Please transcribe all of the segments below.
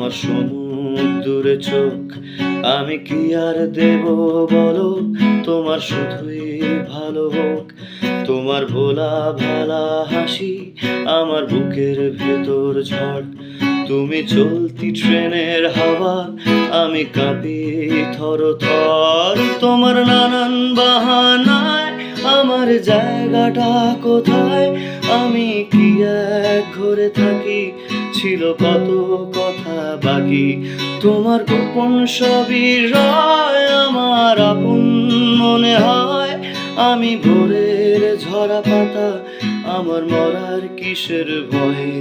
তোমার সমুদ্রে চোখ আমি কি আর দেব বলো, তোমার শুধুই ভালো হোক। তোমার ভোলা ভালা হাসি আমার বুকের ভেতর ঝড়। তুমি চলতি ট্রেনের হাওয়া, আমি কাঁপি থর থর। তোমার নানান বাহানায় আমার জায়গাটা কোথায়, আমি কি এক ঘরে থাকি, ছিল কত কথা বাকি। তোমার গোপন সবই রয় আমার আপন মনে হয়, আমি ভোরের ঝরা পাতা, আমার মরার কিসের ভয়ে।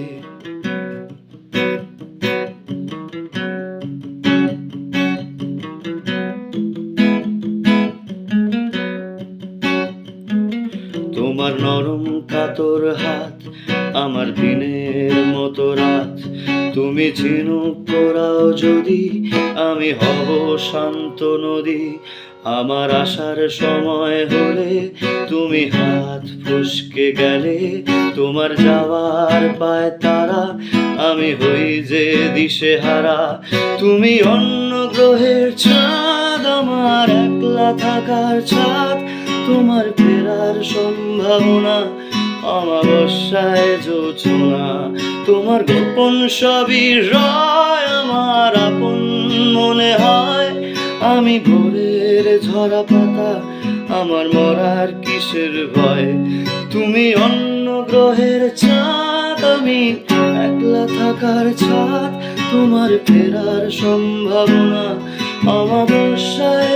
তোমার নরম কাতর হাত আমার দিনের মতো রাত। তুমি ঝিনুক পোড়াও যদি, আমি হব শান্ত নদী। আমার আসার সময় হলে তুমি হাত ফসকে গেলে, তোমার যাওয়ার পায় তারা, আমি হই যে দিশেহারা। তুমি অন্য গ্রহের চাঁদ, আমার একলা থাকার ছাদ। তোমার ফেরার সম্ভাবনা অমাবস্যায় জোছনা। তোমার গোপন সবই রয় আমার আপন মনে হয়, আমি ভোরের ঝরা পাতা, আমার মরার কিসের ভয়। তুমি অন্য গ্রহের চাঁদ, আমি একলা থাকার ছাদ। তোমার ফেরার সম্ভাবনা অমাবস্যায়